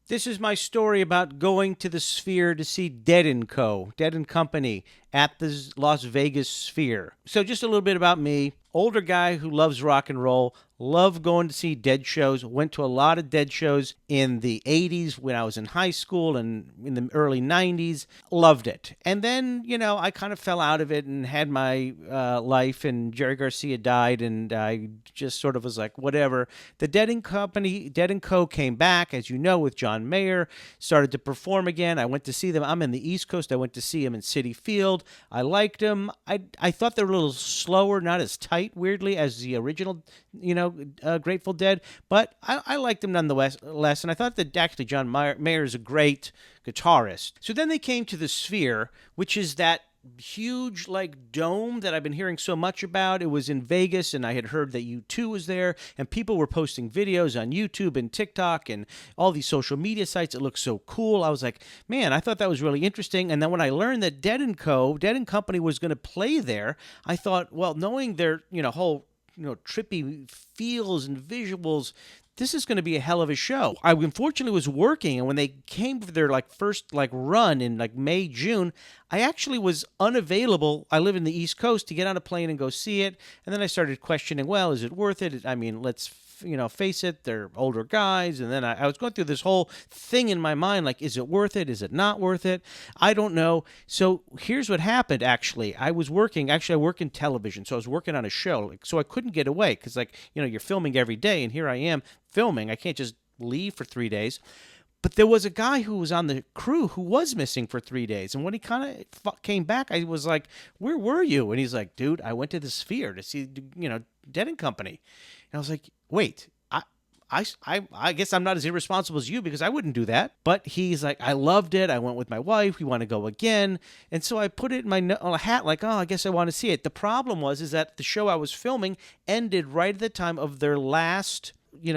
This is my story about going to the Sphere to see Dead & Co., Dead & Company at the Las Vegas Sphere. So just a little bit about me. Older guy who loves rock and roll, love going to see Dead shows, went to a lot of Dead shows in the 80s when I was in high school and in the early 90s. Loved it. And then, I kind of fell out of it and had my life, and Jerry Garcia died, and I just sort of was like, whatever. The Dead & Co. came back, as you know, with John Mayer, started to perform again. I went to see them. I'm in the East Coast. I went to see them in Citi Field. I liked them. I thought they were a little slower, not as tight, weirdly, as the original, Grateful Dead, but I liked them nonetheless. And I thought that actually John Mayer is a great guitarist. So then they came to the Sphere, which is that huge dome that I've been hearing so much about. It was in Vegas, and I had heard that U2 was there, and people were posting videos on YouTube and TikTok and all these social media sites. It looked so cool. I was like, man, I thought that was really interesting. And then when I learned that Dead & Company was going to play there, I thought, well, knowing their whole trippy feels and visuals, this is going to be a hell of a show. I unfortunately was working, and when they came for their first run in May, June, I actually was unavailable. I live in the East Coast, to get on a plane and go see it. And then I started questioning, well, is it worth it? I mean, let's face it, they're older guys. And then I was going through this whole thing in my mind, is it worth it? Is it not worth it? I don't know. So here's what happened, actually. I work in television, so I was working on a show, so I couldn't get away because, you're filming every day, and here I am filming. I can't just leave for 3 days. But there was a guy who was on the crew who was missing for 3 days. And when he kind of came back, I was like, where were you? And he's like, dude, I went to the Sphere to see, Dead & Company. And I was like, wait, I guess I'm not as irresponsible as you, because I wouldn't do that. But he's like, I loved it. I went with my wife. We want to go again. And so I put it in my hat, oh, I guess I want to see it. The problem is that the show I was filming ended right at the time of their last,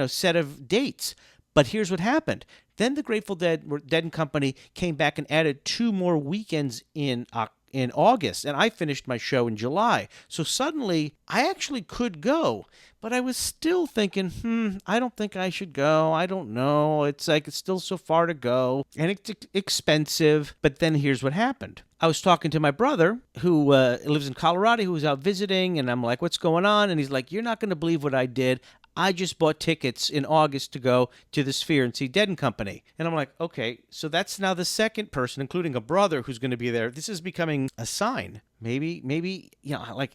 set of dates. But here's what happened. Then the Grateful Dead & Company came back and added 2 more weekends in August, and I finished my show in July. So suddenly, I actually could go, but I was still thinking, I don't think I should go. I don't know. It's still so far to go, and it's expensive. But then here's what happened. I was talking to my brother, who lives in Colorado, who was out visiting, and I'm like, what's going on? And he's like, you're not going to believe what I did. I just bought tickets in August to go to the Sphere and see Dead & Company. And I'm like, okay, so that's now the second person, including a brother, who's going to be there. This is becoming a sign. Maybe,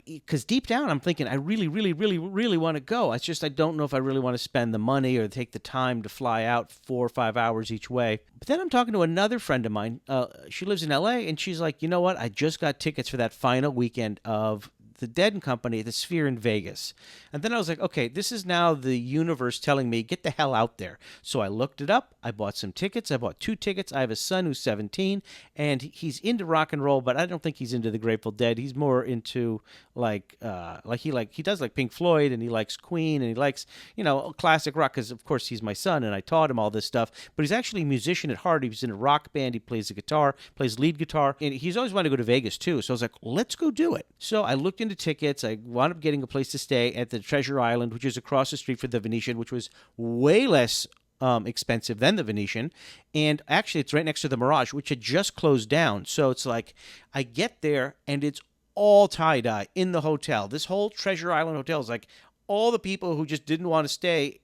because deep down I'm thinking I really, really, really, really want to go. It's just I don't know if I really want to spend the money or take the time to fly out 4 or 5 hours each way. But then I'm talking to another friend of mine. She lives in L.A., and she's like, you know what? I just got tickets for that final weekend of the Dead & Company at the Sphere in Vegas. And then I was like, okay, this is now the universe telling me, get the hell out there. So I looked it up. I bought some tickets. I bought 2 tickets. I have a son who's 17, and he's into rock and roll, but I don't think he's into the Grateful Dead. He's more into he does like Pink Floyd, and he likes Queen, and he likes, classic rock, because of course he's my son and I taught him all this stuff. But he's actually a musician at heart. He's in a rock band. He plays the guitar, plays lead guitar, and he's always wanted to go to Vegas too. So I was like, let's go do it. So I looked into tickets. I wound up getting a place to stay at the Treasure Island, which is across the street from the Venetian, which was way less expensive than the Venetian. And actually, it's right next to the Mirage, which had just closed down. So it's like, I get there, and it's all tie-dye in the hotel. This whole Treasure Island hotel is like all the people who just didn't want to stay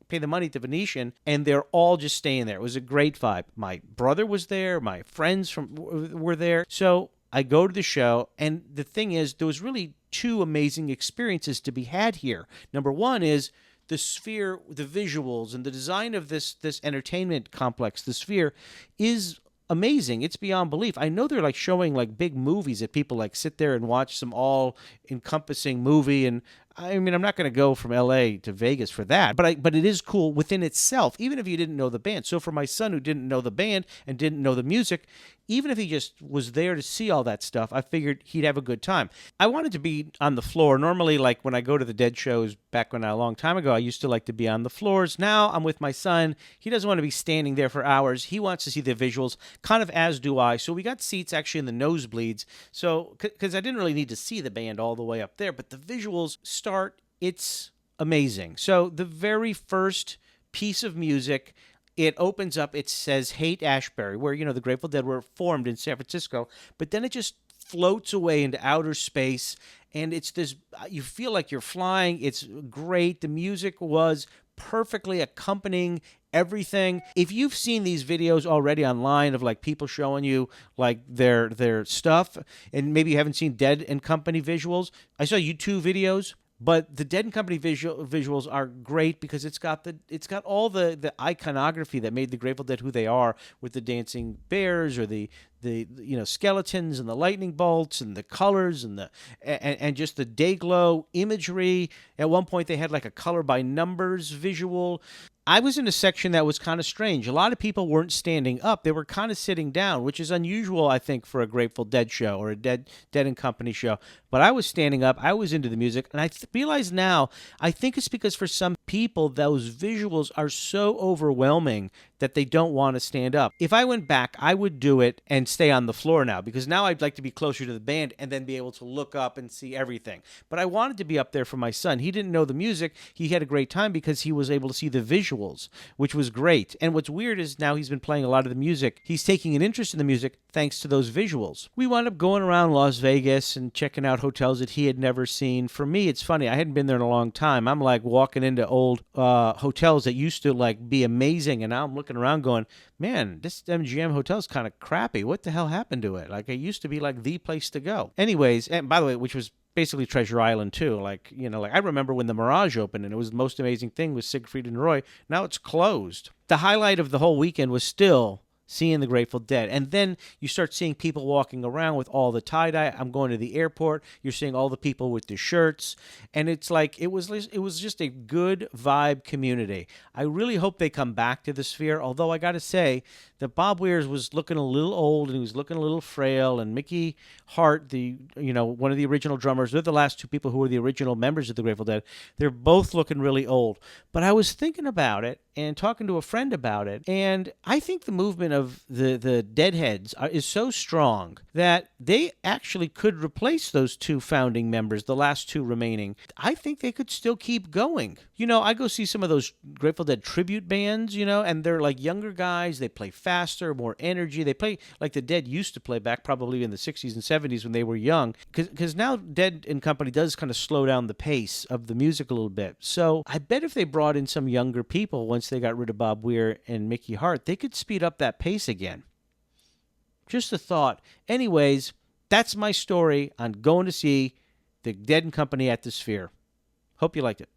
pay the money at the Venetian, and they're all just staying there. It was a great vibe. My brother was there. My friends were there. So I go to the show, and the thing is, there was really 2 amazing experiences to be had here. Number one is the Sphere, the visuals, and the design of this entertainment complex, the Sphere, is amazing. It's beyond belief. I know they're showing big movies that people sit there and watch some all encompassing movie, and I mean, I'm not going to go from LA to Vegas for that, but it is cool within itself, even if you didn't know the band. So for my son, who didn't know the band and didn't know the music, even if he just was there to see all that stuff, I figured he'd have a good time. I wanted to be on the floor. Normally, when I go to the Dead shows a long time ago, I used to like to be on the floors. Now I'm with my son. He doesn't want to be standing there for hours. He wants to see the visuals, kind of as do I. So we got seats actually in the nosebleeds. So, because I didn't really need to see the band all the way up there, but the visuals it's amazing. So the very first piece of music it opens up, it says Haight Ashbury, where, the Grateful Dead were formed in San Francisco, but then it just floats away into outer space, and it's this, you feel like you're flying. It's great. The music was perfectly accompanying everything. If you've seen these videos already online of like people showing you like their stuff, and maybe you haven't seen Dead and Company visuals, I saw YouTube videos. But the Dead and Company visuals are great because it's got all the iconography that made the Grateful Dead who they are, with the dancing bears or the skeletons and the lightning bolts and the colors and just the day glow imagery. At one point they had like a color by numbers visual. I was in a section that was kind of strange. A lot of people weren't standing up. They were kind of sitting down, which is unusual, I think, for a Grateful Dead show or a Dead and Company show. But I was standing up. I was into the music. And I realize now, I think it's because for some people, those visuals are so overwhelming that they don't want to stand up. If I went back, I would do it and stay on the floor now, because now I'd like to be closer to the band and then be able to look up and see everything. But I wanted to be up there for my son. He didn't know the music. He had a great time because he was able to see the visuals, which was great. And what's weird is now he's been playing a lot of the music. He's taking an interest in the music thanks to those visuals. We wound up going around Las Vegas and checking out hotels that he had never seen. For me, it's funny. I hadn't been there in a long time. I'm like walking into old hotels that used to like be amazing, and now I'm looking around going, man, this MGM hotel is kind of crappy. What the hell happened to it? Like, it used to be like the place to go. Anyways, and by the way, which was basically Treasure Island too. Like, I remember when the Mirage opened and it was the most amazing thing with Siegfried and Roy. Now it's closed. The highlight of the whole weekend was still seeing the Grateful Dead. And then you start seeing people walking around with all the tie-dye. I'm going to the airport. You're seeing all the people with the shirts. And it's like, it was just a good vibe community. I really hope they come back to the Sphere, although I got to say that Bob Weir was looking a little old and he was looking a little frail. And Mickey Hart, one of the original drummers, they're the last two people who were the original members of the Grateful Dead. They're both looking really old. But I was thinking about it and talking to a friend about it, and I think the movement of the Deadheads is so strong that they actually could replace those two founding members, the last two remaining. I think they could still keep going. I go see some of those Grateful Dead tribute bands, and they're like younger guys. They play faster, more energy. They play like the Dead used to play back probably in the 60s and 70s when they were young, because now Dead and Company does kind of slow down the pace of the music a little bit. So I bet if they brought in some younger people once they got rid of Bob Weir and Mickey Hart, they could speed up that pace again. Just a thought. Anyways, that's my story on going to see the Dead and Company at the Sphere. Hope you liked it.